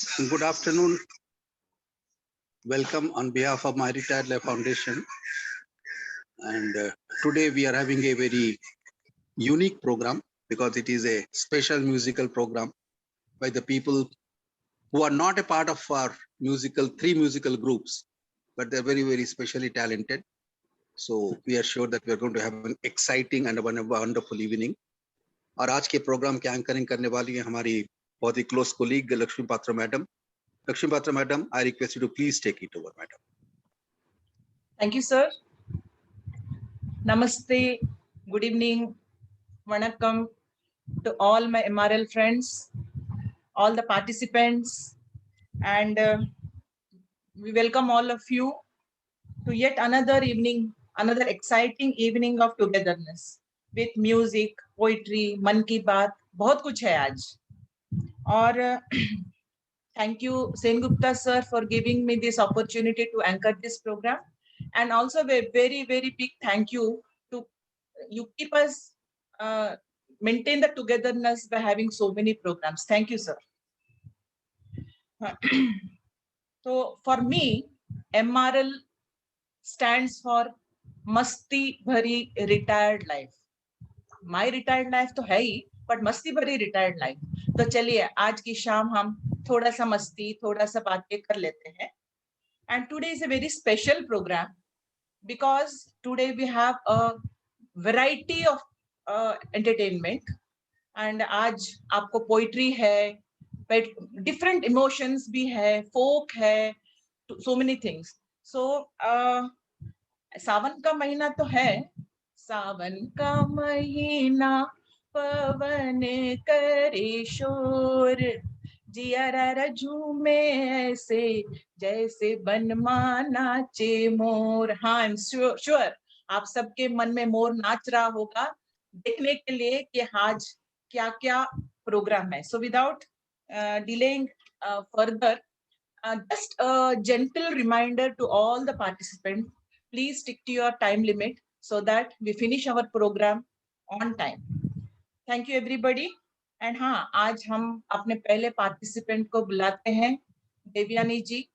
Good afternoon. Welcome on behalf of My Retired Life Foundation. And today we are having a very unique program because it is a special musical program by the people who are not a part of our three musical groups, but they're very, very specially talented. So we are sure that we are going to have an exciting and a wonderful evening. और आज के programme के anchoring करने वाली है हमारी बहुत ही close colleague Lakshmi Patra madam. Lakshmi Patra madam, I request you to please take it over, madam. Thank you, sir. Namaste, good evening, vanakkam to all my MRL friends, all the participants, and we welcome all of you to yet another evening, another exciting evening of togetherness with music, poetry, Man Ki Baat, बहुत कुछ है आज. और thank you, Sen Gupta sir, for giving me this opportunity to anchor this program. And also a very, very big thank you to you keep us maintain the togetherness by having so many programs. Thank you, sir. So for me, MRL stands for Masti Bhari Retired Life. My retired life तो है ही, but मस्ती भरी retired life. तो चलिए आज की शाम हम थोड़ा सा मस्ती, थोड़ा सा बातें कर लेते हैं. And today is a very special program because today we have a variety of entertainment. And आज आपको poetry है, different emotions भी है, folk है, so many things. So सावन का महीना तो है, सावन का महीना पवन करे शोर, जिया झूमे ऐसे जैसे बनवा नाचे मोर. हाँ, आई एम श्योर आप सबके मन में मोर नाच रहा होगा देखने के लिए कि आज क्या क्या प्रोग्राम है. So without delaying further, just a gentle reminder to all the participants, please stick to your time limit so that we finish our program on time. Thank you everybody. And हाँ, आज हम अपने पहले participant को बुलाते हैं, देवयानी जी.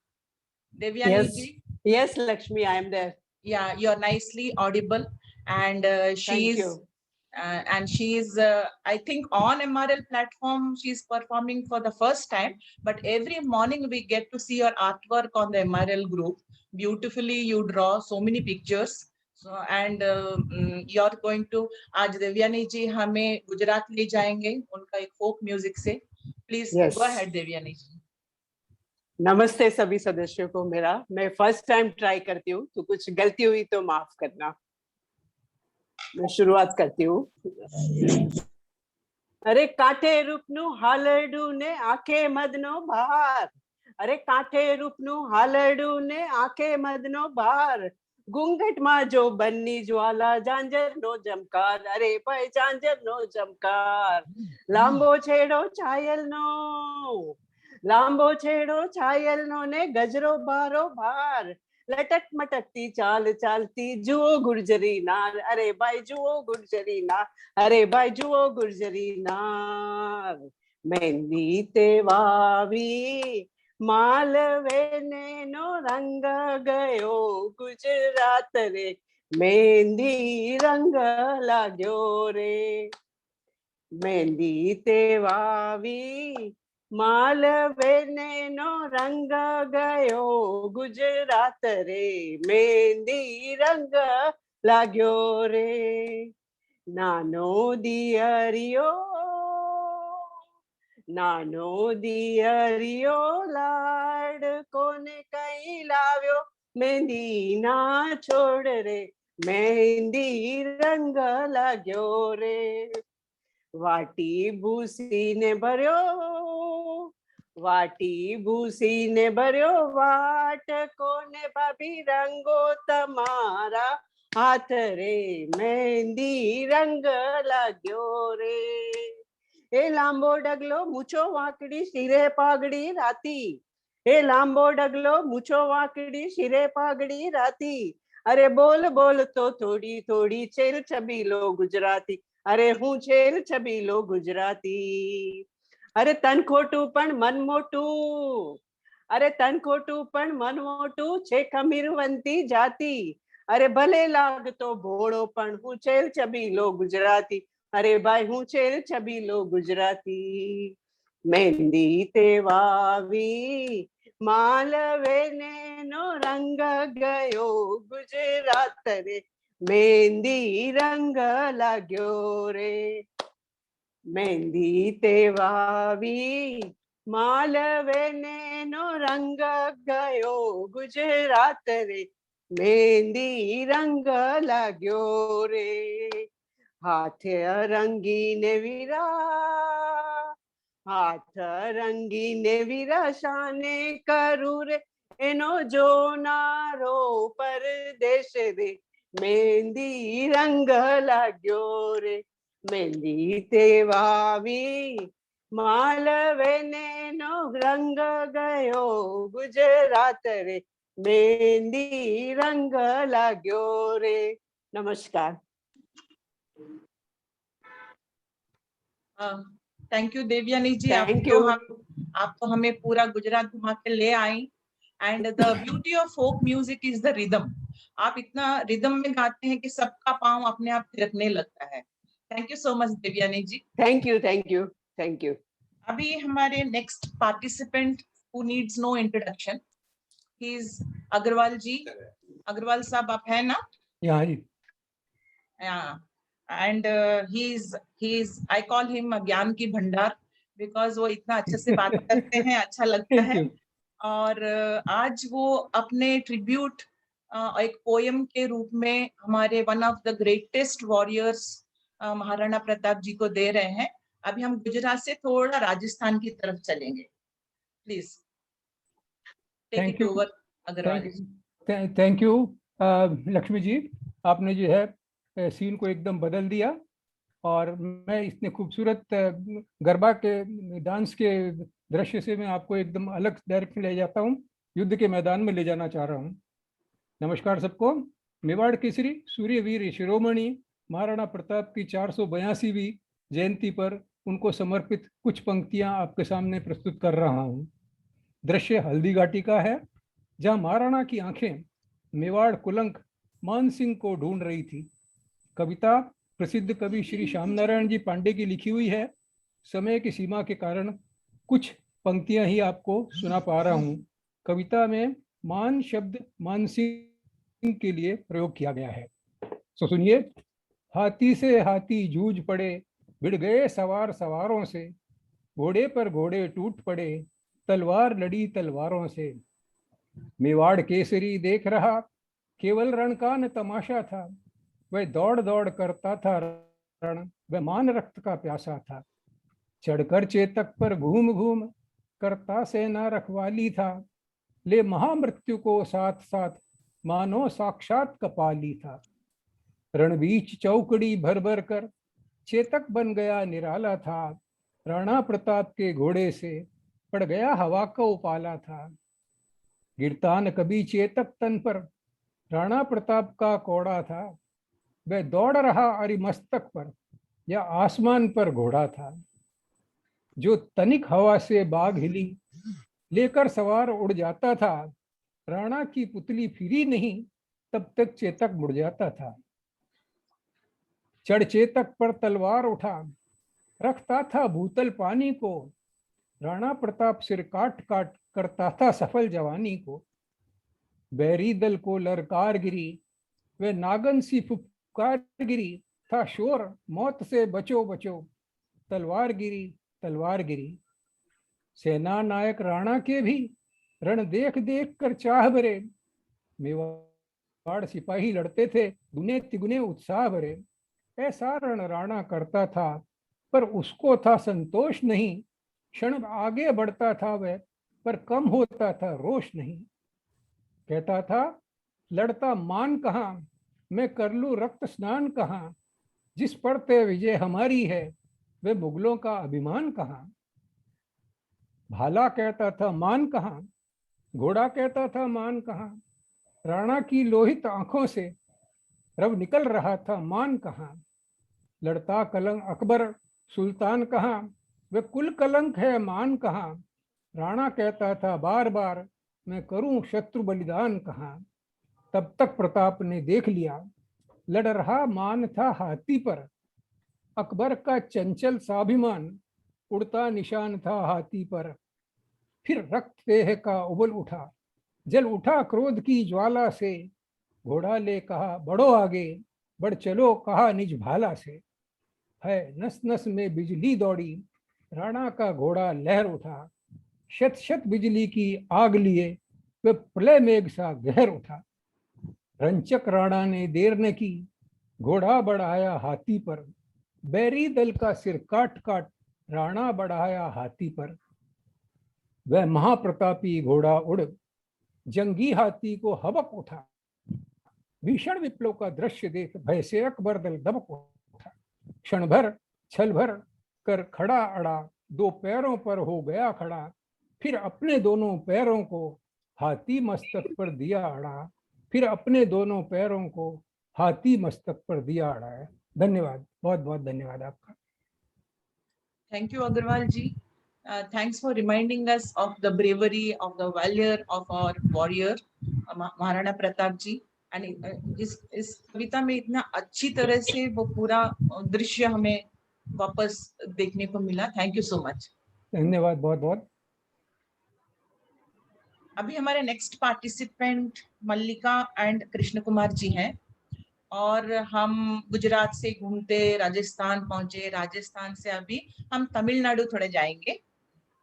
देवयानी जी. Yes, Lakshmi, I am there. Yeah, you are nicely audible, and she is I think on MRL platform she is performing for the first time, but every morning we get to see your artwork on the MRL group. Beautifully you draw so many pictures. So and you are going to, आज देवयानी जी हमें गुजरात ले जाएंगे उनका एक folk music से. Please go ahead Devyani जी. नमस्ते सभी सदस्यों को मेरा. मैं फर्स्ट टाइम ट्राई करती हूँ तो कुछ गलती हुई तो माफ करना. मैं शुरुआत करती हूँ. अरे कांठे रूपनु हालडू ने आंखे मदनो बाहर, अरे कांठे रूपनु हालडू ने आंखे मदनो बाहर, घूंघट में जो बन्नी ज्वाला झांझर नो जमकार, अरे भाई झांझर नो जमकार, लांबो छेड़ो छायल नो, लांबो छेड़ो छायल नो ने गजरो बारो भार, लटक मटकती चाल चालती जुओ गुर्जरी नार, अरे भाई जुओ गुर्जरी नार, अरे भाई जुओ गुर्जरी नार. मेहंदी ते वावी मालवे ने नो रंग गयो गुजरात रे, मेहंदी रंग लाग्यो रे. मेहंदी ते वावी मालवे ने नो रंग गयो गुजरात रे, मेहंदी रंग लाग्यो रे. नानो दियरियो, नानो दियरियो लाड कोने कई लाव्यो, मेहंदी ना छोड़ रे, मेहंदी रंग लाग्यो रे. वाटी भूसी ने भर्यो, वाटी भूसी ने भर्यो वाट कोने भाभी रंगो तमारा हाथ रे, मेहंदी रंग लाग्यो रे. ए लांबो डगलो मुछो वाकड़ी शिरे पागड़ी राती, ए लांबो डगलो मुछो वाकड़ी शिरे पागड़ी राती, अरे बोल बोल तो थोड़ी थोड़ी छेल छबीलो गुजराती, अरे हूँ छेल छबीलो गुजराती, અરે તન ખોટું પણ મન મોટું, અરે તન ખોટું પણ મન મોટું છે ખમીરવંતી જાતિ, અરે ભલે લાગતો ભોળો પણ હું છેલ છબીલો ગુજરાતી, અરે ભાઈ હું છેલ છબીલો ગુજરાતી. મહેંદી તે વાવી માલવે નો રંગ ગયો ગુજરાત રે, મહેંદી રંગ લાગ્યો રે. મહેંદી તે વાવી માલવે નો રંગ ગયો ગુજરાત રે, મહેંદી રંગ લાગ્યો રે. હાથે રંગીને વીરા, હાથ રંગીને વીરા શાને કરું રે, એનો જોનારો પરદેશ રે, મહેંદી રંગ લાગ્યો રે. મહેંદી તે વાવી માલવે નો રંગ ગયો ગુજરાત રે, મહેંદી રંગ લાગ્યો રે. નમસ્કાર. Thank you Devyani ji. Thank you. आप तो हमें पूरा गुजरात घुमा के ले आई. And the beauty of folk music is the rhythm. आप इतना रिदम में गाते हैं कि सबका पांव अपने आप थिरकने लगता है. Thank you so much Devyani ji. Thank you, thank you, thank you. अभी हमारे next participant who needs no introduction, he is Agarwal ji. Agarwal साहब आप हैं ना? यहाँ जी. And he is I call him ज्ञान की भंडार, बिकॉज वो इतना अच्छे से बात करते हैं, अच्छा लगता है. और आज वो अपने ट्रिब्यूट एक पोयम के रूप में हमारे one of the greatest warriors Maharana Pratap ji को दे रहे हैं. अभी हम गुजरात से थोड़ा राजस्थान की तरफ चलेंगे. Please take it over Agarwal ji. Thank you Lakshmi ji. आपने जो है सीन को एकदम बदल दिया, और मैं इतने खूबसूरत गरबा के डांस के दृश्य से मैं आपको एकदम अलग डायरेक्शन ले जाता हूँ, युद्ध के मैदान में ले जाना चाह रहा हूँ. नमस्कार सबको. मेवाड़ केसरी सूर्यवीर शिरोमणि महाराणा प्रताप की 482वीं जयंती पर उनको समर्पित कुछ पंक्तियां आपके सामने प्रस्तुत कर रहा हूँ. दृश्य हल्दी घाटी का है, जहाँ महाराणा की आंखें मेवाड़ कुलंक मान सिंह को ढूंढ रही थी. कविता प्रसिद्ध कवि श्री श्याम नारायण जी पांडे की लिखी हुई है. समय की सीमा के कारण कुछ पंक्तियां ही आपको सुना पा रहा हूँ. कविता में मान शब्द मान सिंह के लिए प्रयोग किया गया है. तो सुनिए. हाथी से हाथी जूझ पड़े, भिड़ गए सवार सवारों से, घोड़े पर घोड़े टूट पड़े, तलवार लड़ी तलवारों से. मेवाड़ केसरी देख रहा, केवल रण का न तमाशा था, वह दौड़ दौड़ करता था रण, वह मान रक्त का प्यासा था. चढ़कर चेतक पर घूम घूम करता सेना रखवाली था, ले महामृत्यु को साथ साथ मानो साक्षात कपाली था. रणबीच चौकड़ी भर भर कर चेतक बन गया निराला था, राणा प्रताप के घोड़े से पड़ गया हवा का उपाला था. गिरता न कभी चेतक तन पर राणा प्रताप का कोड़ा था, वह दौड़ रहा अरिमस्तक पर या आसमान पर घोड़ा था. जो तनिक हवा से बाग हिली लेकर सवार उड़ जाता था, राणा की पुतली फिरी नहीं तब तक चेतक मुड़ जाता था. चढ़ चेतक पर तलवार उठा, रखता था भूतल पानी को, राणा प्रताप सिर काट काट करता था सफल जवानी को. बैरी दल को ललकार गिरी, वे नागन सी फुफकार गिरी, था शोर मौत से बचो बचो, तलवार गिरी तलवार गिरी. सेना नायक राणा के भी रण देख देख कर चाह भरे, मेवाड़ सिपाही लड़ते थे दुने तिगुने उत्साह भरे. ऐसा रण राणा करता था पर उसको था संतोष नहीं, क्षण आगे बढ़ता था वह पर कम होता था रोष नहीं. कहता था लड़ता मान कहाँ, मैं कर लूं रक्त स्नान कहाँ, जिस पर ते विजय हमारी है वे मुगलों का अभिमान कहाँ. भाला कहता था मान कहाँ, घोड़ा कहता था मान कहाँ, राणा की लोहित आंखों से रव निकल रहा था मान कहाँ. लड़ता कलंक अकबर सुल्तान कहाँ, वे कुल कलंक है मान कहाँ, राणा कहता था बार बार, मैं करूं शत्रु बलिदान कहाँ। तब तक प्रताप ने देख लिया, लड़ रहा मान था हाथी पर, अकबर का चंचल स्वाभिमान, उड़ता निशान था हाथी पर। फिर रक्त देह का उबल उठा, जल उठा क्रोध की ज्वाला से, घोड़ा ले कहा बढ़ो आगे, बढ़ चलो कहा निज भाला से। है नस नस में बिजली दौड़ी, राणा का घोड़ा लहर उठा, शत शत बिजली की आग लिए, वे प्रलय मेघ सा गहर उठा। रंचक राणा ने देर न की, घोड़ा बढ़ाया हाथी पर, बैरी दल का सिर काट काट, राणा बढ़ाया हाथी पर। वह महाप्रतापी घोड़ा उड़, जंगी हाथी को हबक उठा, भीषण विप्लव का दृश्य देख भय से अकबर दल दबक उठा। क्षण भर छल भर कर खड़ा अड़ा, दो पैरों पर हो गया खड़ा, फिर अपने दोनों पैरों को हाथी मस्तक पर दिया अड़ा, फिर अपने दोनों पैरों को हाथी मस्तक पर दिया अड़ा है। धन्यवाद, बहुत बहुत धन्यवाद आपका। Thank you, Agarwal ji. Thanks for reminding us of the bravery, of the valor of our warrior, Maharana Pratap ji. And इस कविता में इतना अच्छी तरह से वो पूरा दृश्य हमें वापस देखने को मिला. Thank you so much. धन्यवाद बहुत बहुत. अभी हमारे next participant Mallika and Krishna Kumar ji हैं और हम गुजरात से घूमते राजस्थान पहुंचे. राजस्थान से अभी हम तमिलनाडु थोड़े जाएंगे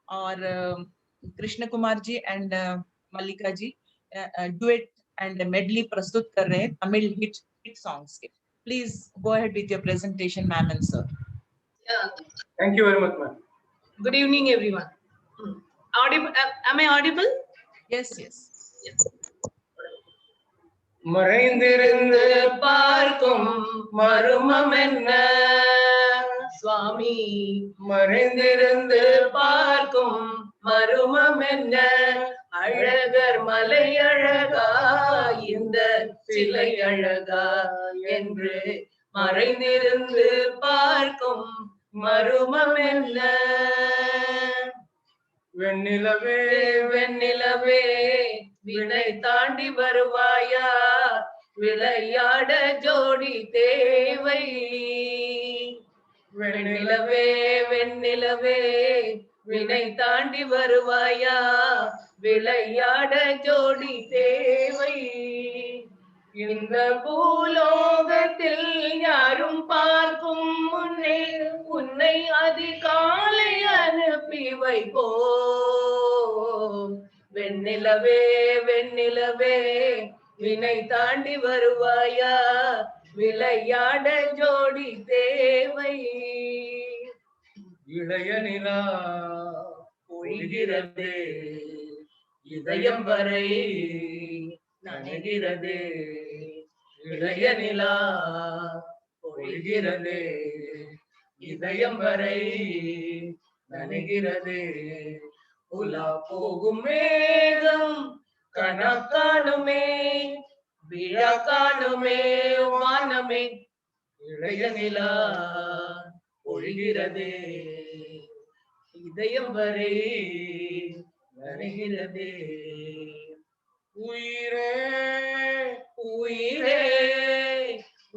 और Krishna Kumar ji and Mallika ji duet and medley प्रस्तुत कर रहे हैं तमिल हिट सॉन्ग्स के. Please go ahead with your presentation ma'am and sir. Thank you very much, ma'am. Good evening, everyone. Audible? Am I audible? Yes, yes. மறைந்திருந்து பார்க்கும் மருமம் என்ன சுவாமி, மறைந்திருந்து பார்க்கும் மருமம் என்ன, அழகர் மலை அழகா இந்த சிலை அழகா என்று மறைந்திருந்து பார்க்கும் மருமம் என்ன. வெண்ணிலவே வெண்ணிலவே வினை தாண்டி வருவாயா, விளையாட ஜோடி தேவை. வெண்ணிலவே வெண்ணிலவே வினை தாண்டி வருவாயா, விளையாட ஜோடி தேவை. இந்த பூலோகத்தில் யாரும் பார்க்கும் முன்னே உன்னை அதிகாலை அனுப்பி வைப்போம். வெண்ணிலவே வெண்ணிலவே வினை தாண்டி வருவாயா, விளையாட ஜோடி தேவை. இளைய நிலா பொழிகிறது, இதயம் வரை நனைகிறது. இளைய நிலா பொழிகிறது, இதயம் வரை நனைகிறது. உலா போகும் மேகம் கணக்கானுமே, விழா காணுமே வானமே. இளைய நிலா பொழிகிறது, இதயம் வரை நனைகிறது. உயிரே உயிரே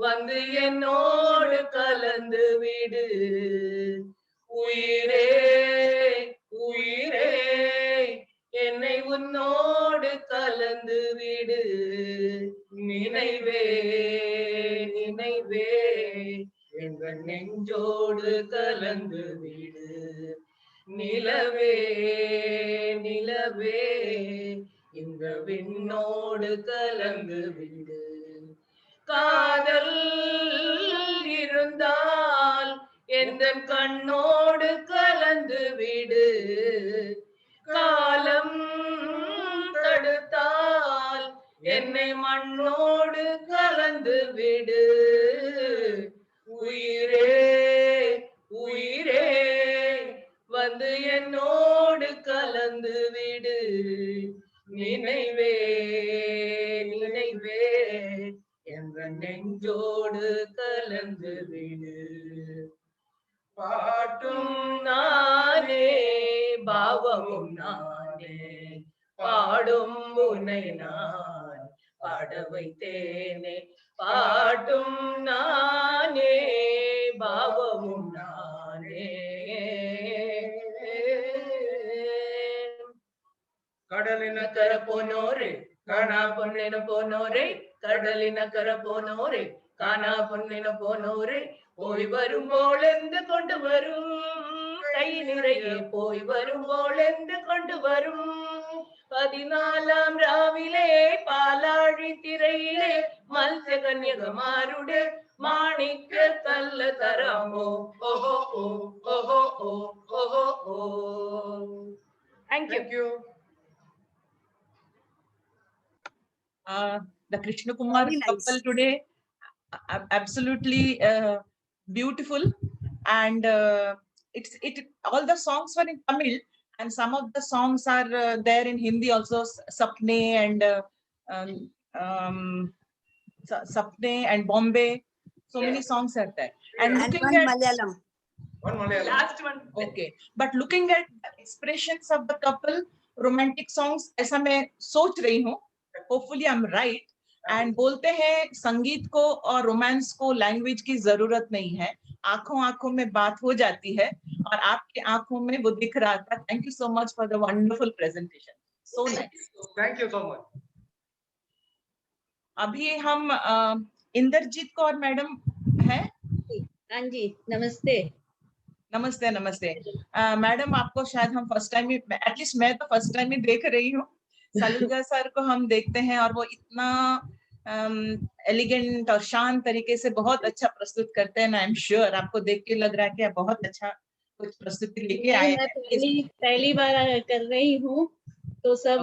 வந்து என்னோடு கலந்து விடு. உயிரே உயிரே என்னை உன்னோடு கலந்து விடு. நினைவே நினைவே எங்கள் நெஞ்சோடு கலந்து விடு. நிலவே நிலவே இந்த விண்ணோடு கலந்து விடு. காதல் இருந்தால் எந்த கண்ணோடு கலந்து விடு. காலம் தடுத்தால் என்னை மண்ணோடு கலந்து விடு. உயிரே உயிரே வந்து என்னோடு கலந்து விடு. நினைவே நினைவே என்ற நெஞ்சோடு கலந்து விடு. பாட்டும் நானே பாவமும் நானே பாடும் உனை நான் பாட வைத்தேனே பாட்டும் நானே பாவமும் நானே கடலின கர போனோரே காணா பொன்னின போனோரே கடலின கர போனோரே காணா பொன்னின போனோரே போய் வரும்போல் என்று கொண்டு வரும் கை நிறைய போய் வரும்போல் என்று கொண்டு வரும் 14ஆம் ராவிலே பாலாழி திரையிலே மல்ச கன்யகுமாருடே மாணிக்க கல்ல தரமோ ஓஹோ ஓஹோ ஓஹோ ஓ. Thank you. The Krishna Kumar Very nice. couple today, absolutely beautiful, and all the songs were in Tamil, and some of the songs are there in Hindi also. Sapne and Sapne and Bombay, so many songs are there. And And looking one at Malayalam. One Malayalam. Last one. okay, but looking at the expressions of the couple, romantic songs, ऐसा मैं सोच रही हूँ. Hopefully I'm right. And बोलते हैं संगीत को और रोमांस को लैंग्वेज की जरूरत नहीं है, आंखों आंखों में बात हो जाती है, और आपके आंखों में वो दिख रहा था. Thank you so much for the wonderful presentation. So nice. Thank you so much. अभी हम इंद्रजीत कौर मैडम हैं. हाँ जी, नमस्ते। नमस्ते नमस्ते. मैडम आपको शायद हम फर्स्ट टाइम ही, एटलीस्ट मैं तो फर्स्ट टाइम ही देख रही हूँ. सलूजा सर को हम देखते हैं और वो इतना एलिगेंट और शांत तरीके से बहुत अच्छा प्रस्तुत करते हैं. आई एम श्योर आपको देख के लग रहा है कि आप बहुत अच्छा कुछ प्रस्तुति लेके आए मैं हैं. पहली बार कर रही हूँ, तो सब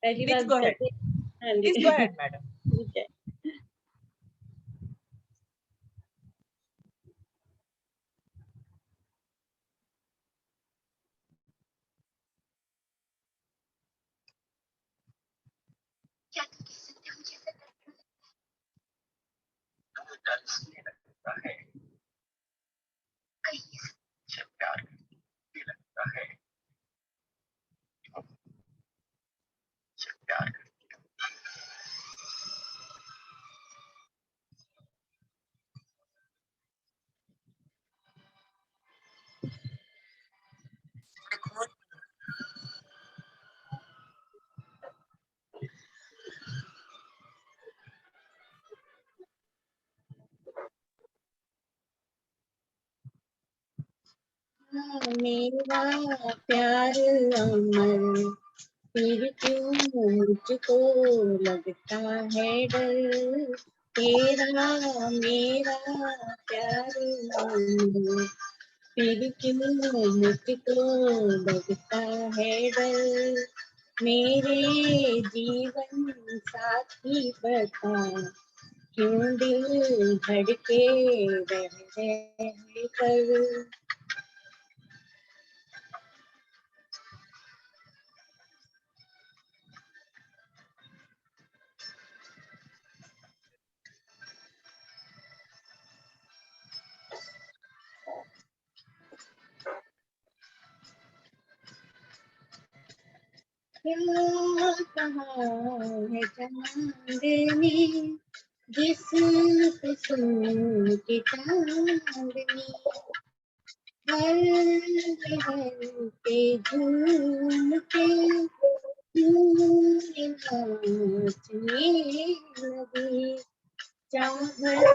पहली Please बार go ahead. हाँ जी, Please go ahead, मैडम. ठीक है। मेरा प्यार अमर फिर क्यों मुझको लगता है डर, तेरा मेरा प्यार अमर फिर क्यों मुझको लगता है डर, मेरे जीवन साथी बता क्यों दिल धड़के रह कर। क्या कहा है चांदनी जिस किस्म की चांदनी, हर लहर के झूम के नाचने लगी, चाहत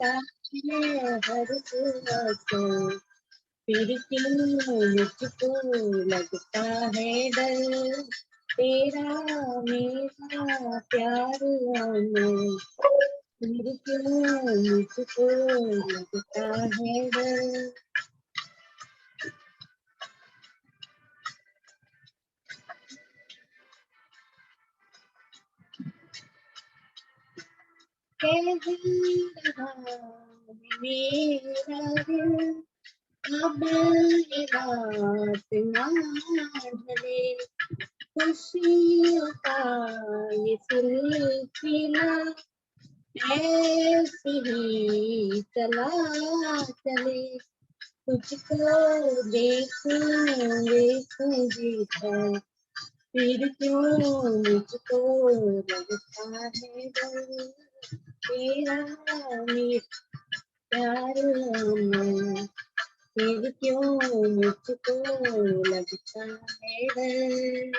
का है हर सुबह फिर क्यों मुझको लगता है डर, तेरा मेरा प्यार अमर फिर क्यों मुझको लगता है डर। कह रहा मेरा दिल अब ये रात ना ढले, खुशियों का ये सिलसिला ऐसी ही चला चले, तुझको देखूं देखूं जिधर, फिर क्यों मुझको लगता है डर, तेरा मेरा प्यार अमर, फिर क्यों मुझको लगता है डर।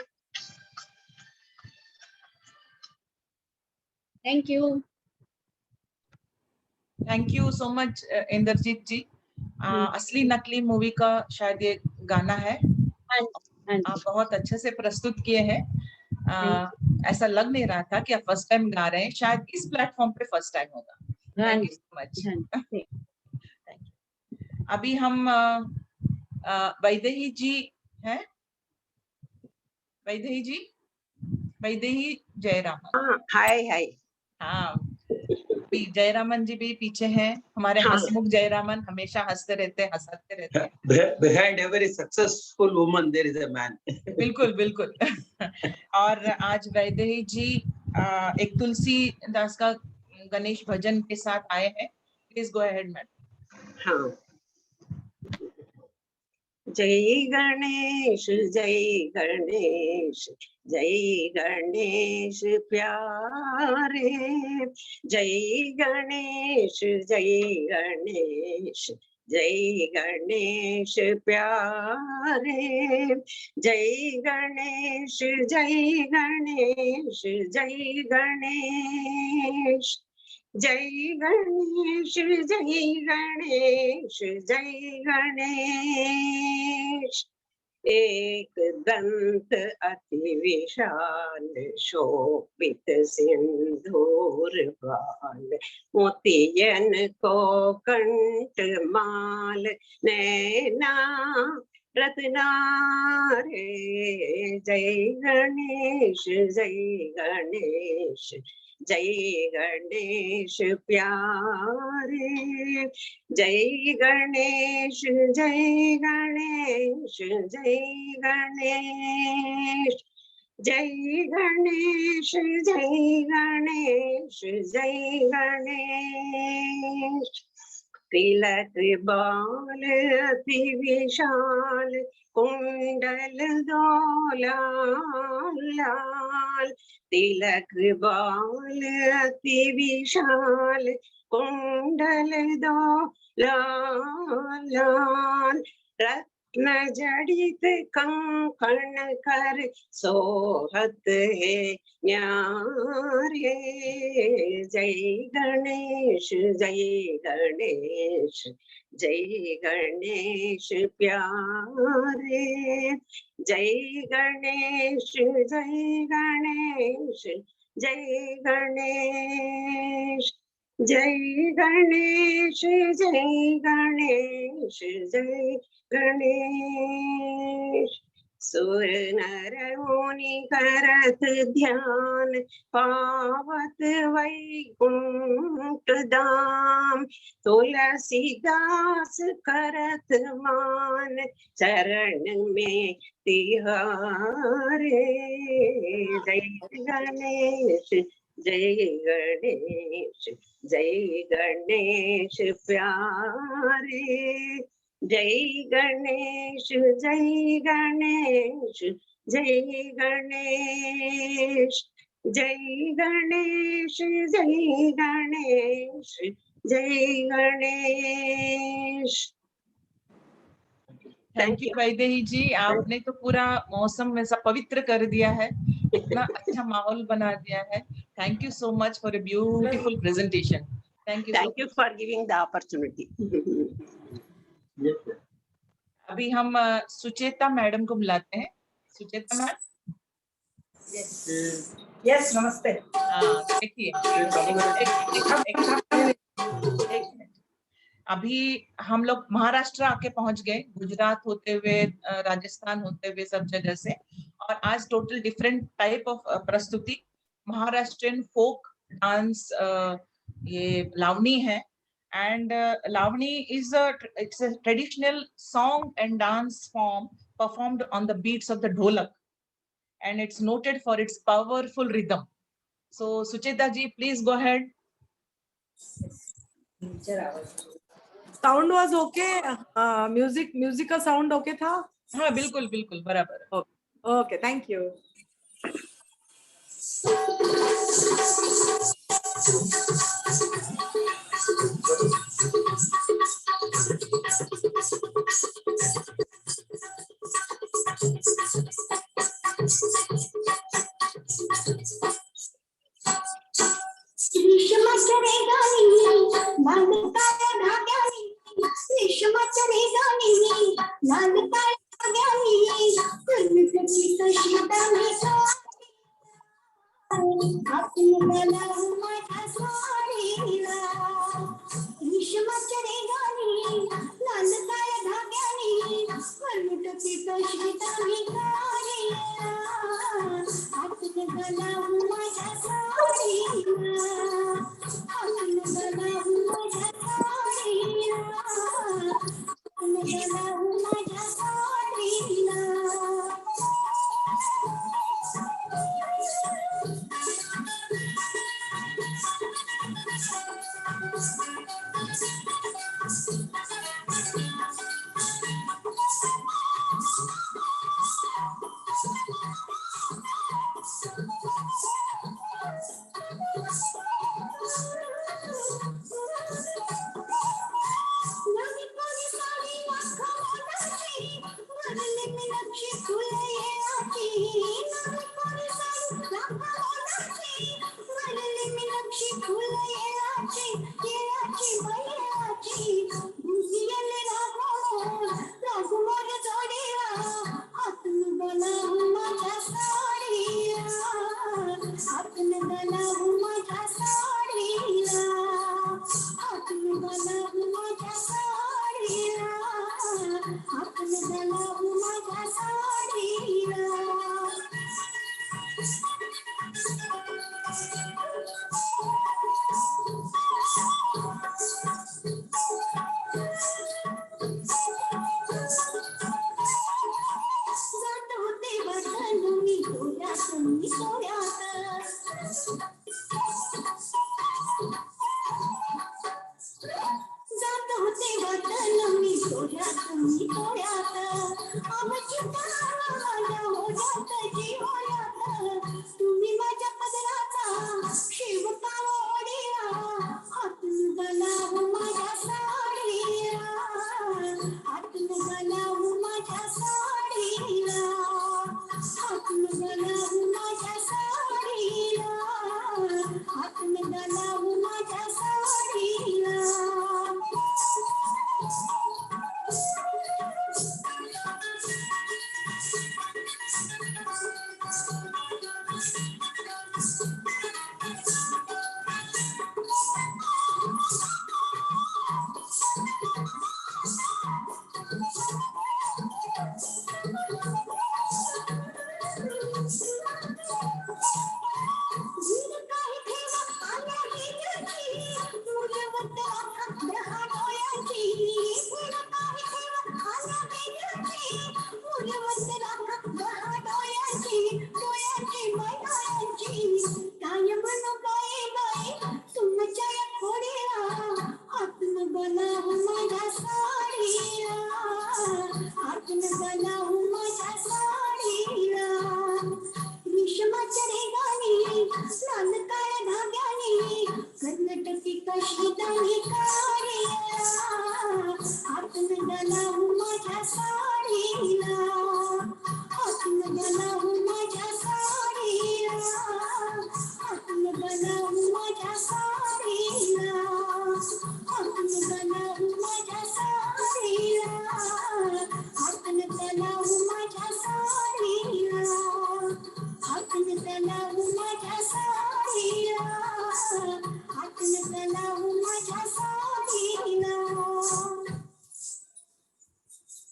Thank you. Thank you so much Indrajeet ji. असली नकली मूवी का शायद ये गाना है, हाँ आप बहुत अच्छे से प्रस्तुत किए हैं। ऐसा लग नहीं रहा था कि आप फर्स्ट टाइम गा रहे हैं, शायद इस प्लेटफॉर्म पे फर्स्ट टाइम होगा। Thank you so much. अभी हम वैदेही जी हैं, वैदेही जी, वैदेही जयरामन। हाय हाय। हाँ, अभी जयरामन जी भी पीछे हैं, हमारे हाँ। हंसमुख जयरामन, हमेशा हंसते रहते हैं, हंसाते रहते हैं। Behind every successful woman, there is a man. बिल्कुल बिल्कुल। और आज वैदेही जी एक तुलसी दास का गणेश भजन के साथ आए हैं। Please go ahead madam. हाँ। जय गणेश जय गणेश, जय गणेश प्यारे, जय गणेश जय गणेश, जय गणेश प्यारे, जय गणेश जय गणेश, जय गणेश, जय गणेश जय गणेश, जय गणेश। एक दंत अति विशाल, शोभित सिंदूर बाल, मोतियन को कंठ माल, नैना रत्ना रे। जय गणेश जय गणेश, जय गणेश प्यारे, जय गणेश जय गणेश, जय गणेश, जय गणेश जय गणेश, जय गणेश। तिलक बाल अति विशाल, कुंडल दो लाल लाल, तिलक बाल अति विशाल, कुंडल दो लाल लाल, रत्न जड़ित कंकण कर सोहत है न्यारे। जय गणेश जय गणेश, जय गणेश प्यारे, जय गणेश जय गणेश, जय गणेश, जय गणेश जय गणेश, जय गणेश। सुर नर मुनि करत ध्यान, पावत वैकुंठ धाम, तुलसीदास करत मान, चरण में तिहारे। जय गणेश जय गणेश, जय गणेश प्यारे, जय गणेश जय गणेश, जय गणेश, जय गणेश जय गणेश, जय गणेश। थैंक यू वैदेही जी, आपने तो पूरा मौसम में सब पवित्र कर दिया है, इतना अच्छा माहौल बना दिया है। Thank you so much for a beautiful presentation. Thank you for giving the opportunity. अभी हम सुचेता मैडम को बुलाते हैं। सुचेता मैम। यस नमस्ते। देखिए एक मिनट, अभी हम लोग महाराष्ट्र आके पहुंच गए, गुजरात होते हुए राजस्थान होते हुए सब जगह से, और आज टोटल डिफरेंट टाइप ऑफ प्रस्तुति, महाराष्ट्रियन फोक डांस, ये लावनी है, and Lavani is it's a traditional song and dance form performed on the beats of the dholak, and it's noted for its powerful rhythm. So Sucheta ji, please go ahead. Sound was okay, music का sound okay था? हाँ बिल्कुल बिल्कुल बराबर। Okay, thank you.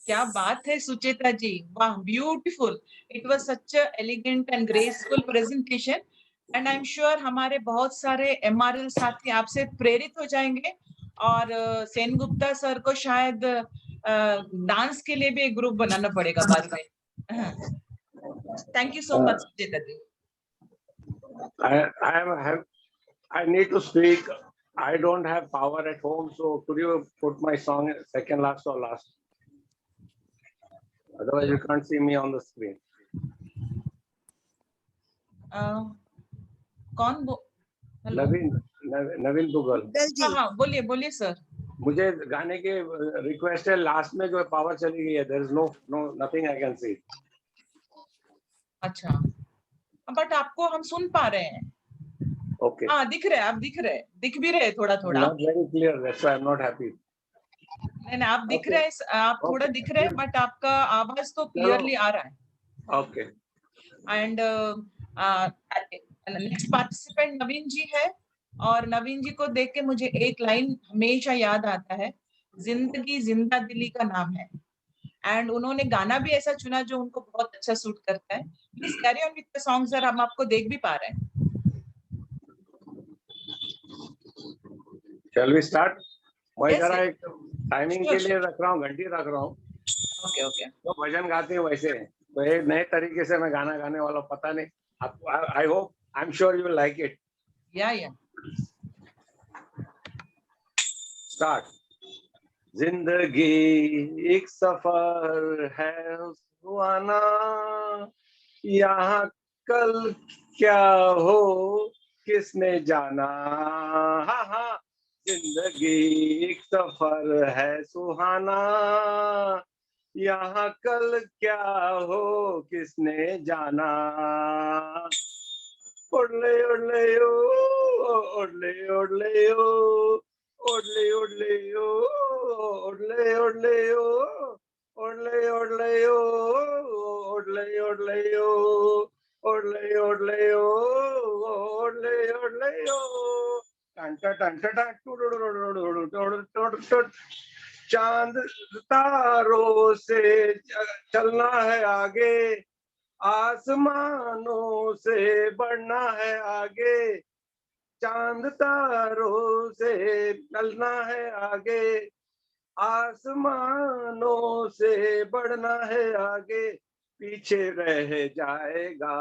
क्या बात है सुचेता जी, वाह, beautiful. It was such a elegant and graceful presentation and I am sure हमारे बहुत सारे एमआरएल साथी आपसे प्रेरित हो जाएंगे और सेन गुप्ता सर को शायद डांस के लिए भी एक ग्रुप बनाना पड़ेगा बाद में। Thank you so much Sucheta ji. I need to speak I don't have power at home, so could you put my song second last or last? Otherwise, you can't see me on the screen. कौन hello नवीन दुग्गल। हाँ बोलिए बोलिए sir. मुझे गाने के request है, last में जो पावर चली गई है, there is no nothing I can see. अच्छा, बट आपको हम सुन पा रहे हैं। Okay. हाँ दिख रहे हैं, आप दिख रहे हैं, दिख भी रहे थोड़ा थोड़ा। Not very clear, that's why I'm not happy. नहीं नहीं, आप दिख रहे हैं, आप थोड़ा दिख रहे हैं, बट आपका आवाज तो क्लियरली आ रहा है। Okay. एंड नेक्स्ट पार्टिसिपेंट नवीन जी है, और नवीन जी को देख के मुझे एक लाइन हमेशा याद आता है, जिंदगी जिंदा दिली का नाम है। एंड उन्होंने गाना भी ऐसा चुना जो उनको बहुत अच्छा सूट करता है। Please carry on with the song sir, हम आपको देख भी पा रहे हैं। Shall we start? मैं Yes, जरा yes. एक टाइमिंग के लिए रख रहा हूँ, घंटी रख रहा हूँ। Okay okay. तो भजन गाते हैं वैसे, तो एक नए तरीके से मैं गाना गाने वाला, पता नहीं आपको। I hope, I'm sure you will like it. या Start. जिंदगी एक सफर है सुहाना, यहाँ कल क्या हो किसने जाना। हाँ हाँ, जिंदगी एक सफर है सुहाना, यहाँ कल क्या हो किसने जाना। ओडले ओडले ओ, ओडले ओडले ओ, ओडले ओडले ओ, ओडले ओडले ओ, ओडले ओडले ओ, ओडले ओडले ओ, ओडले ओडले ओ, ओडले ओडले ओ। टंटा टंटा टंट, चांद तारों से चलना है आगे, आसमानों से बढ़ना है आगे, चांद तारों से चलना है आगे, आसमानों से बढ़ना है आगे, पीछे रह जाएगा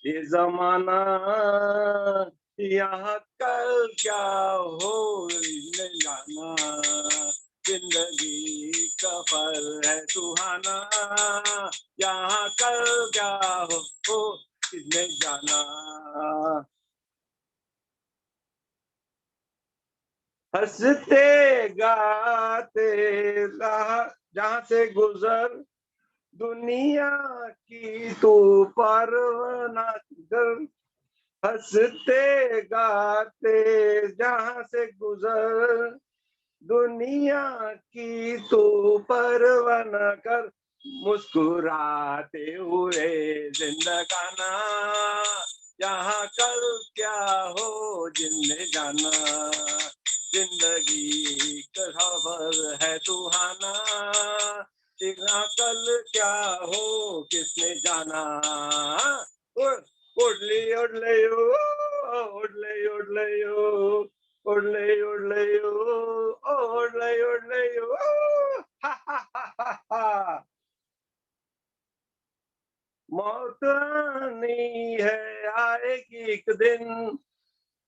ये जमाना, यहाँ कल क्या हो न जाना। जिंदगी सफर है सुहाना, यहाँ कल क्या हो किसने जाना। हंसते गाते जहाँ से गुजर, दुनिया की तू परवाना कर। हंसते गाते जहाँ से गुजर, दुनिया की तू परवाना कर। मुस्कुराते हुए जिंदगाना, यहाँ कल क्या हो जिसने जाना। जिंदगी का सफर है सुहाना, यहाँ कल क्या हो किसने जाना। ओडले ओडले ओ, ओडले ओडले ओ, ओडले ओडले ओ, ओडले ओडले ओ, हा हा हा हा। मौत आनी है आएगी एक दिन,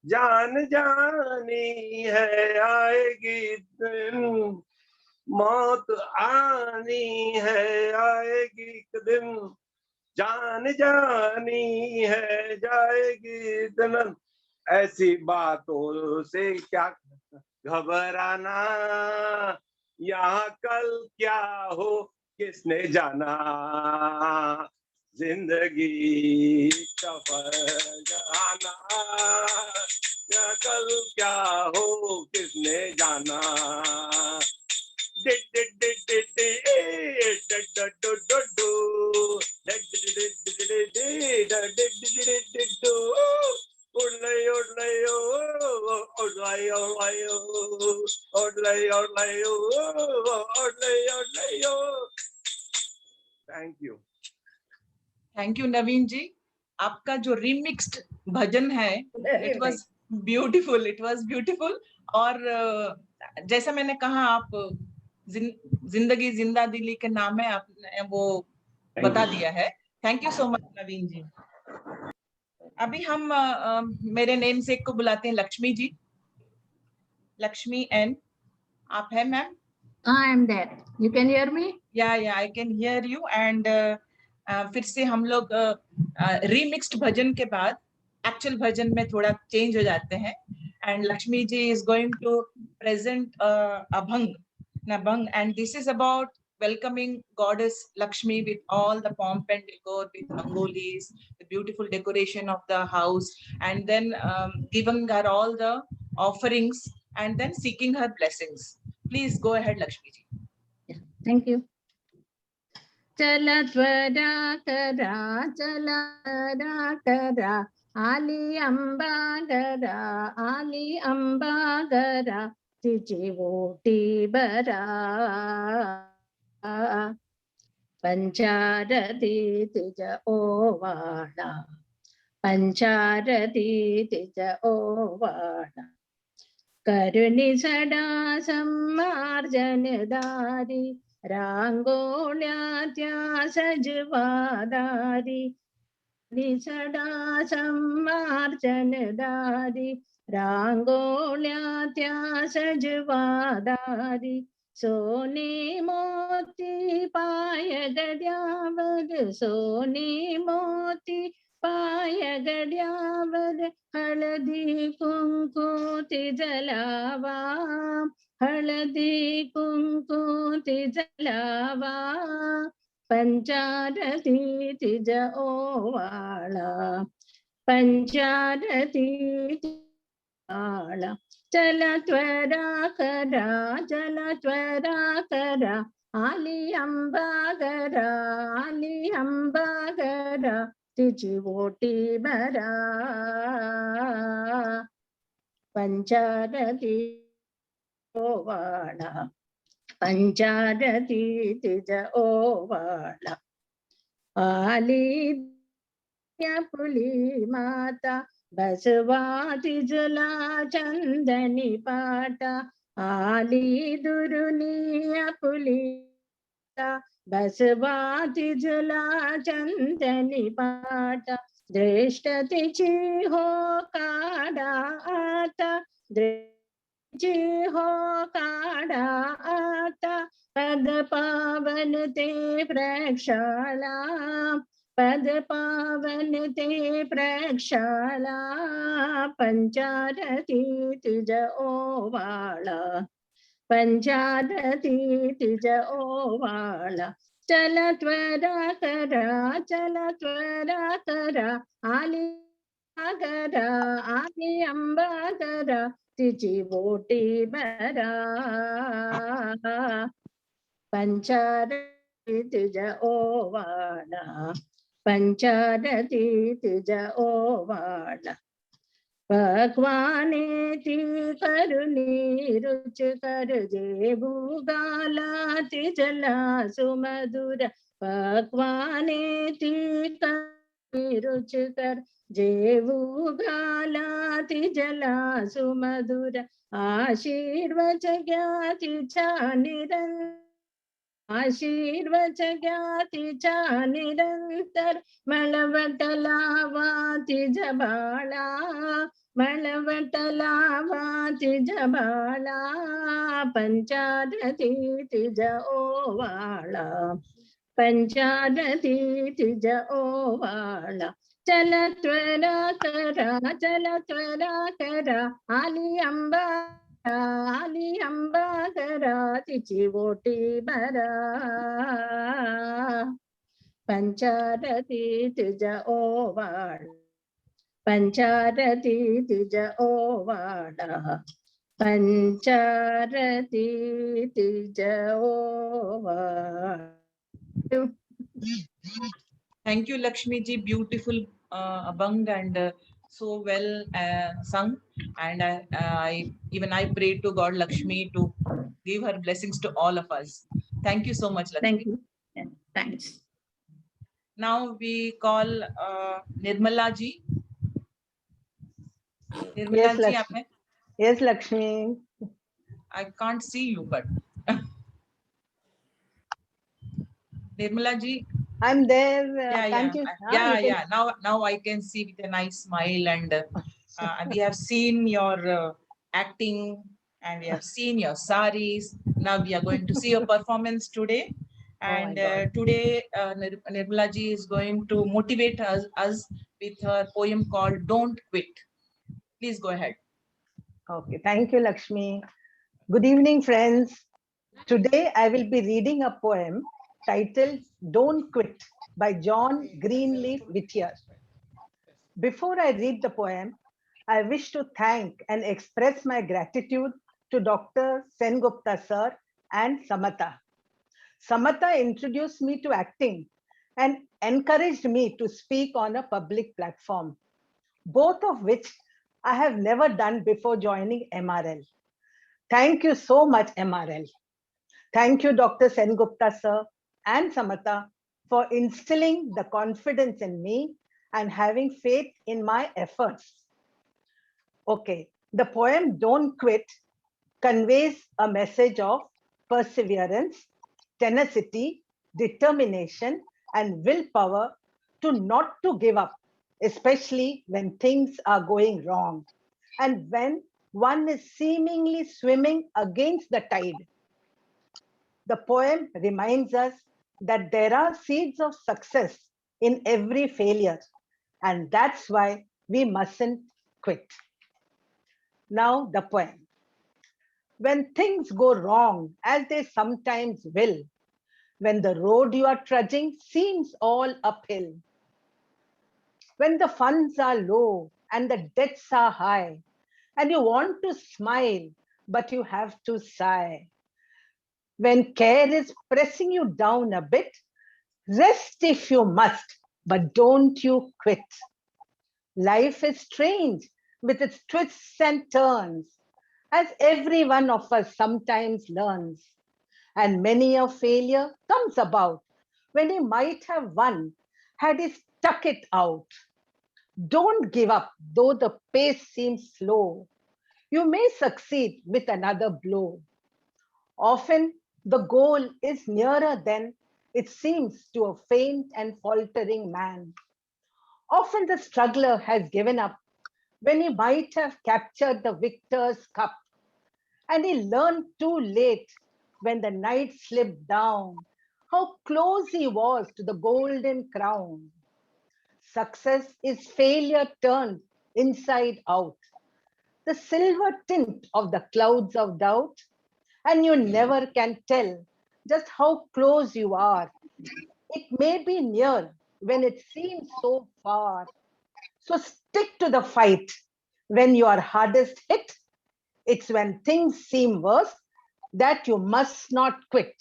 जान जानी है आएगी दिन। मौत आनी है आएगी एक दिन, जान जानी है जाएगी दिन। ऐसी बातों से क्या घबराना, यहाँ कल क्या हो किसने जाना। जिंदगी सफर जाना, यहाँ कल क्या हो किसने जाना। Thank you. थैंक यू नवीन जी। आपका जो रिमिक्स्ड भजन है, it was beautiful, it was beautiful. और जैसा मैंने कहा, आप जिंदगी जिंदा दिली के नाम है, आपने वो बता दिया है। थैंक यू सो मच नवीन जी। अभी हम मेरे नेम से को बुलाते हैं लक्ष्मी जी। Lakshmi N. आप है ma'am? I am there. You can hear me? Yeah, I can hear you. And फिर से हम लोग remixed भजन के बाद actual भजन में थोड़ा change हो जाते हैं. And Lakshmi ji is going to present Abhang, and this is about welcoming goddess Lakshmi with all the pomp and decor, with rangolis, the beautiful decoration of the house, and then giving her all the offerings and then seeking her blessings. Please go ahead, Lakshmi ji. Yeah, thank you. Chala twara kara, chala twara kara, Ali ambagara, Ali ambagara, Tiji voti bara. Pancharati tija ovada, Pancharati tija ovada. Karuni sada sammarjanadari, Rangolyatya sajvadari. Nisada sammarjanadari, Rangolyatya sajvadari. Soni moti paya gadyavad, Soni moti paya gadyavad, Haladi kunkuti jalava, Haladi kunkuti jalava, Pancharati tija ovala, Pancharati tija ovala. Chala twara kara, chala twara kara, Ali ambagara, Ali ambagara, Tiji voti bara. Pancharati ovala, Pancharati tija ovala. Ali puli mata, Baswati jala chandani pata, Ali duruniya pulita, Baswati jala chandani pata, Drishtati chi ho kada ata, Drishtati ho kada ata, Pad pavan te prakshala, Pad pavan te prakshala, Pancharati tija ovala, Pancharati tija ovala. Chala twara kara, chala twara kara, Ali ambagara, Ali ambagara, Tiji voti bara. Pancharati tija ovala, Pancharati tija ovala. Pakwane ti karuni ruchkar, Jebu gala tijala sumadura. Pakwane ti karuni ruchkar, Jebu gala tijala sumadura. Ashirvachagya cha nirantar, Ashirvachagya cha nirantar, Malavatala jabala, Malavatala jabala, Pancharati tija ovala, Pancharati tija ovala. Chala twara kara, chala twara kara, Ali ambagara, Ali ambagara, Tiji voti bara. Pancharati tija ovala, Pancharati tija ovala, Pancharati tija ovala. Thank you, Lakshmi ji. Beautiful abang and so well sung. And I pray to God Lakshmi to give her blessings to all of us. Thank you so much, Lakshmi. Thank you. Thanks. Now we call Nirmala ji. Nirmala Yes, ji, Lakshmi. aap hai? Yes, Lakshmi. I can't see you, but Nirmala ji. I'm there. Yeah. Now I can see with a nice smile, and we have seen your acting and we have seen your saris. Now we are going to see your performance today. And today Nirmala ji is going to motivate us with her poem called Don't Quit. Please go ahead. Okay, thank you, Lakshmi. Good evening, friends. Today I will be reading a poem titled Don't Quit by John Greenleaf Whittier. Before I read the poem, I wish to thank and express my gratitude to Dr. Sengupta sir and Samatha. Samatha introduced me to acting and encouraged me to speak on a public platform, both of which I have never done before joining MRL. Thank you so much, MRL. Thank you, Dr. Sengupta sir and Samatha, for instilling the confidence in me and having faith in my efforts. Okay, the poem Don't Quit conveys a message of perseverance, tenacity, determination, and willpower to not to give up, especially when things are going wrong and when one is seemingly swimming against the tide. The poem reminds us that there are seeds of success in every failure, and that's why we mustn't quit. Now, the poem. When things go wrong, as they sometimes will, when the road you are trudging seems all uphill, when the funds are low and the debts are high, and you want to smile, but you have to sigh, when care is pressing you down a bit, rest if you must, but don't you quit. Life is strange with its twists and turns, as every one of us sometimes learns. And many a failure comes about when he might have won had he stuck it out. Don't give up, though the pace seems slow. You may succeed with another blow. Often the goal is nearer than it seems to a faint and faltering man. Often the struggler has given up when he might have captured the victor's cup. And he learned too late when the night slipped down how close he was to the golden crown. Success is failure turned inside out, the silver tint of the clouds of doubt, and you never can tell just how close you are. It may be near when it seems so far. So stick to the fight when you are hardest hit. It's when things seem worse that you must not quit.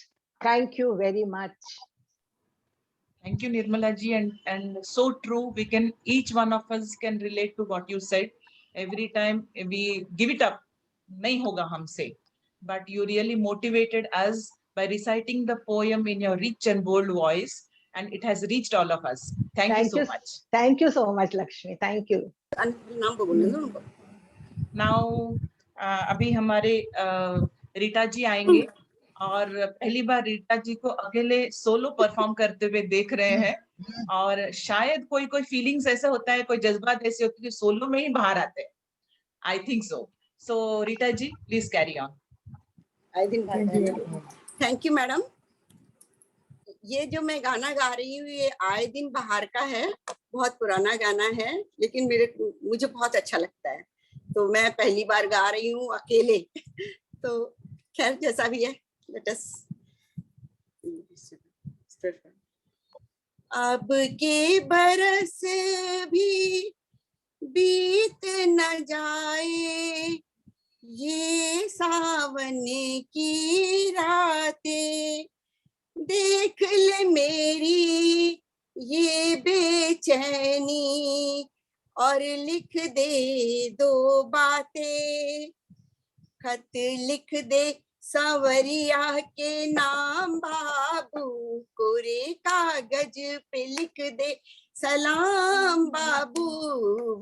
Thank you very much. Thank you, Nirmala ji, and so true. We can, each one of us can relate to what you said. Every time we give it up, nahi hoga humse. But you really motivated us by reciting the poem in your rich and bold voice, and it has reached all of us. Thank you so much. Thank you so much, Lakshmi. Thank you. Now, अभी हमारे रीटा जी आएंगे और पहली बार रीटा जी को अकेले solo perform करते हुए देख रहे हैं और शायद कोई कोई फीलिंग्स ऐसा होता है, कोई जज्बात ऐसे होते हैं कि सोलो में ही बाहर आते हैं. I think so Rita ji, please carry on. Thank you madam. ये जो मैं गाना गा रही हूँ ये आए दिन बाहर का है, बहुत पुराना गाना है, लेकिन मुझे बहुत अच्छा लगता है, तो मैं पहली बार गा रही हूँ अकेले. तो खैर जैसा भी है, लेट अस. अब के बरस भी बीत न जाए, ये सावन की रातें देख ले मेरी ये बेचैनी और लिख दे दो बातें. खत लिख दे सांवरिया के नाम बाबू, कोरे कागज पे लिख दे सलाम बाबू.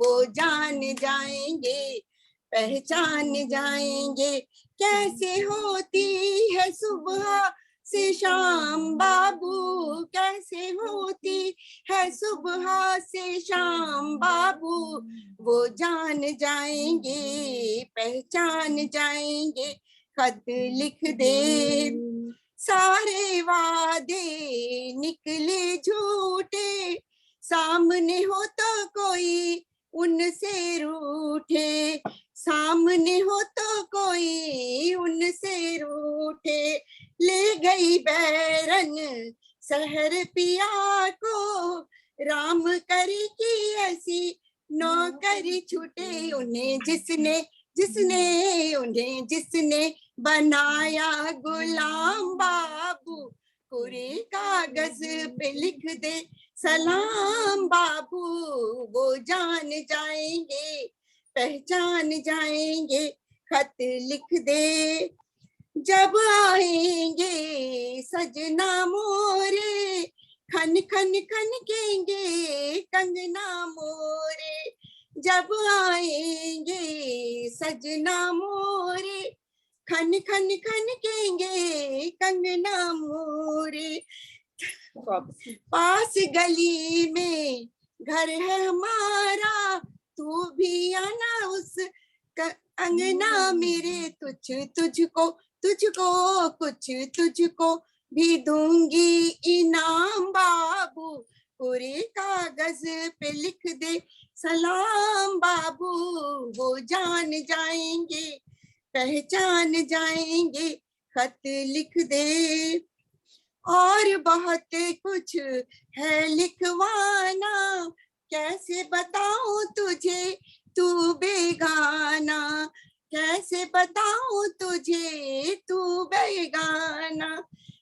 वो जान जाएंगे पहचान जाएंगे कैसे होती है सुबह से शाम बाबू, कैसे होती है सुबह से शाम बाबू, वो जान जाएंगे पहचान जाएंगे, खत लिख दे। सारे वादे निकले झूठे, सामने हो तो कोई उनसे रूठे, सामने हो तो कोई उनसे रूठे। ले गई बैरन शहर पिया को, राम करी की ऐसी नौकरी छूटे। उन्हें जिसने जिसने उन्हें जिसने बनाया गुलाम बाबू, पूरे कागज पे लिख दे सलाम बाबू, वो जान जाएंगे पहचान जाएंगे, खत लिख दे। जब आएंगे सजना मोरे, खन खन खन केंगे कंगना मोरे। जब आएंगे सजना मोरे, खन खन खन केंगे कंगना मोरे। पास गली में घर है हमारा, तू भी आना उस अंगना मेरे। तुझको तुझको कुछ तुझको भी दूंगी इनाम बाबू, पूरे कागज पे लिख दे सलाम बाबू, वो जान जाएंगे पहचान जाएंगे, खत लिख दे। और बहुत कुछ है लिखवाना, कैसे बताऊं तुझे तू बेगाना, कैसे बताऊं तुझे तू बेगाना।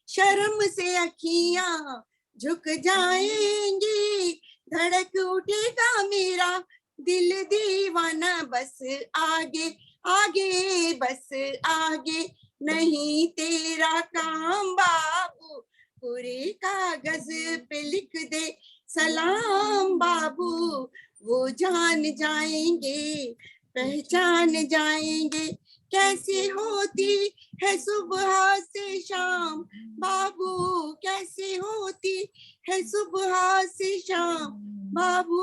शर्म से अखियां झुक जाएंगी, धड़क उठेगा मेरा दिल दीवाना। बस आगे आगे बस आगे नहीं तेरा काम बाबू, पूरे कागज पे लिख दे सलाम बाबू, वो जान जाएंगे पहचान जाएंगे। कैसे होती है सुबह से शाम बाबू, कैसे होती है सुबह से शाम बाबू,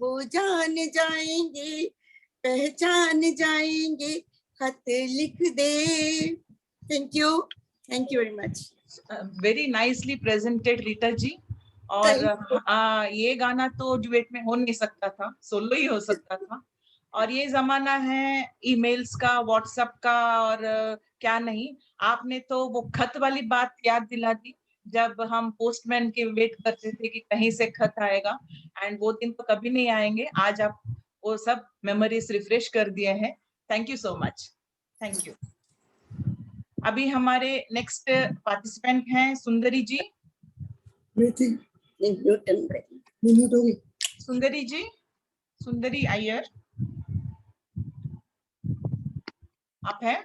वो जान जाएंगे पहचान जाएंगे, खत लिख दे। Thank you very much. Very nicely presented Rita ji. और ये गाना तो डुएट में हो नहीं सकता था, सोलो ही हो सकता था। और ये जमाना है ईमेल्स का, व्हाट्सएप का, और क्या नहीं। आपने तो वो खत वाली बात याद दिला दी, जब हम पोस्टमैन के वेट करते थे कि कहीं से खत आएगा, एंड वो दिन तो कभी नहीं आएंगे। आज आप वो सब मेमोरीज रिफ्रेश कर दिए हैं। Thank you so much, thank you. अभी हमारे नेक्स्ट पार्टिसिपेंट हैं सुंदरी जी। सुंदरी जी, सुंदरी अय्यर, आप हैं?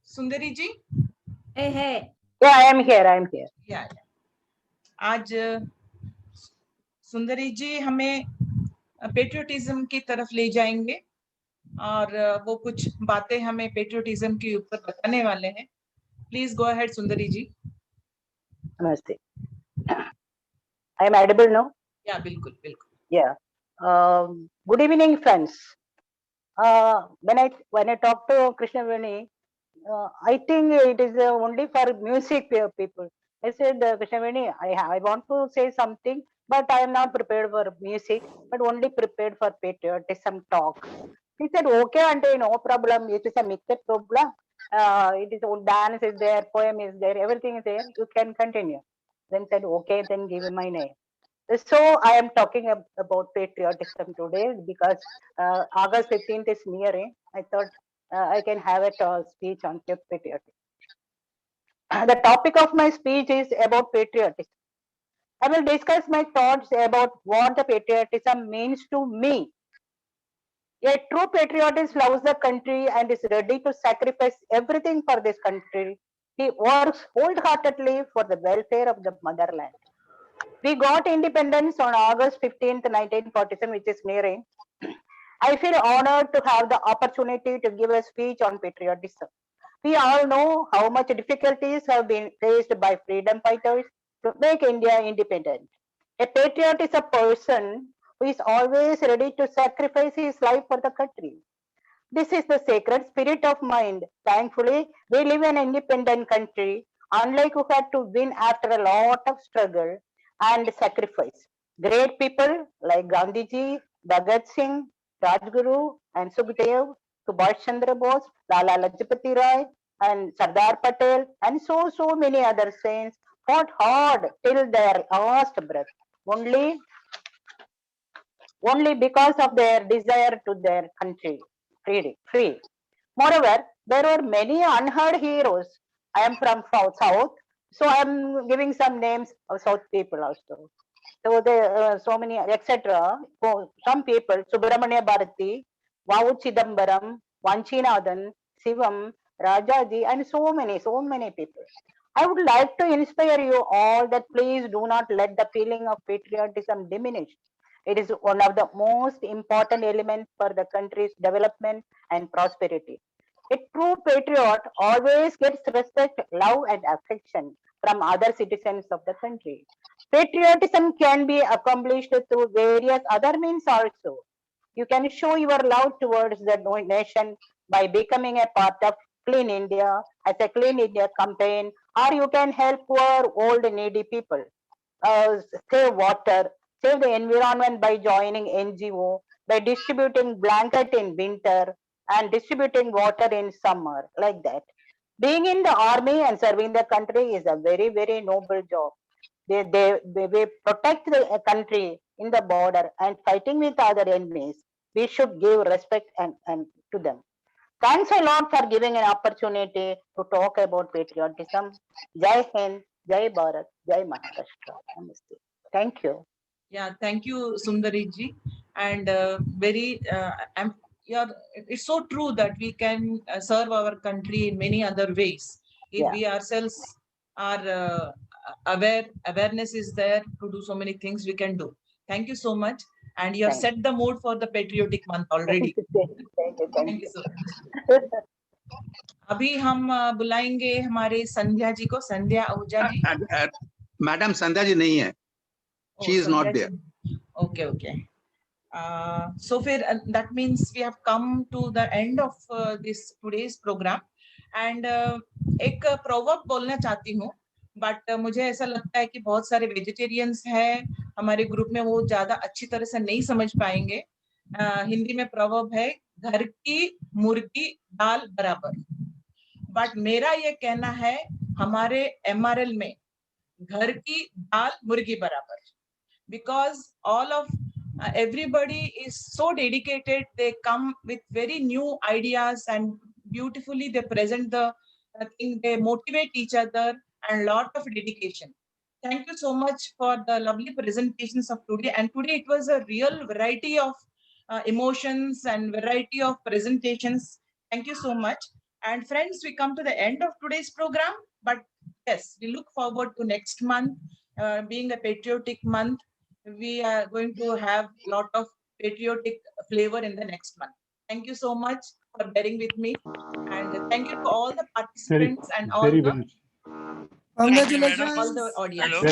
सुंदरी जी? Yeah, I am here. या। आज सुंदरी जी हमें पेट्रियोटिज्म की तरफ ले जाएंगे, और वो कुछ बातें हमें पेट्रियोटिज्म के ऊपर बताने वाले हैं। Please go ahead Sundari ji. Namaste. I am audible now? या बिल्कुल बिल्कुल। Yeah. Good evening, friends. When I talk to Krishnaveni, I think it is only for music people. I said, Krishnaveni, I want to say something, but I am not prepared for music, but only prepared for patriotism talk. He said, okay, auntie, no problem. It is a mixed program. It is dance is there, poem is there, everything is there. You can continue. Then said, okay, then give my name. So I am talking about patriotism today because August 15th is nearing. I thought I can have a speech on patriotism. The topic of my speech is about patriotism. I will discuss my thoughts about what the patriotism means to me. A true patriot loves the country and is ready to sacrifice everything for this country. He works wholeheartedly for the welfare of the motherland. We got independence on August 15th, 1947, which is nearing. I feel honored to have the opportunity to give a speech on patriotism. We all know how much difficulties have been faced by freedom fighters to make India independent. A patriot is a person who is always ready to sacrifice his life for the country. This is the sacred spirit of mind. Thankfully, we live in an independent country, unlike who had to win after a lot of struggle and sacrifice. Great people like Gandhiji, Bhagat Singh, Rajguru, and Sukhdev, Subhash Chandra Bose, Lala Lajpati Rai, and Sardar Patel, and so many other saints fought hard till their last breath. Only because of their desire to their country free. Moreover, there were many unheard heroes. I am from South, so I am giving some names of South people also. So there so many etc. Some people: Subramania Bharati, Vau Chidambaram, Vanchinathan, Sivam, Rajaji, and so many people. I would like to inspire you all that please do not let the feeling of patriotism diminish. It is one of the most important elements for the country's development and prosperity. A true patriot always gets respect, love, and affection from other citizens of the country. Patriotism can be accomplished through various other means also. You can show your love towards the nation by becoming a part of Clean India as a Clean India campaign, or you can help poor, old, needy people. Save water, save the environment by joining NGO, by distributing blanket in winter and distributing water in summer, like that. Being in the army and serving the country is a very noble job. They protect the country in the border and fighting with other enemies. We should give respect and to them. Thanks a lot for giving an opportunity to talk about patriotism. Jai Hind, Jai Bharat, Jai Maharashtra. Namaste. Thank you. Yeah, thank you, Sundari ji. And it's so true that we can serve our country in many other ways. If we ourselves are awareness is there to do so many things we can do. Thank you so much. And you have set the mood for the patriotic month already. Thank you so much. अभी हम बुलाएंगे हमारे संध्या जी को, संध्या आहूजा जी. Madam Sandhya ji नहीं है. She is not there. Okay. So that means we have come to the end of this today's program. And एक proverb बोलना चाहती हूँ, but मुझे ऐसा लगता है कि बहुत सारे वेजिटेरियंस हैं हमारे ग्रुप में, वो ज्यादा अच्छी तरह से नहीं समझ पाएंगे. हिंदी में proverb है, घर की मुर्गी दाल बराबर. बट मेरा ये कहना है, हमारे MRL में घर की दाल मुर्गी बराबर. Because all of everybody is so dedicated, they come with very new ideas and beautifully they present the thing, they motivate each other and lot of dedication. Thank you so much for the lovely presentations of today. And today it was a real variety of emotions and variety of presentations. Thank you so much. And friends, we come to the end of today's program, but yes, we look forward to next month, being a patriotic month. We are going to have a lot of patriotic flavor in the next month. Thank you so much for bearing with me. And thank you to all the participants and all the Congratulations. all the audience.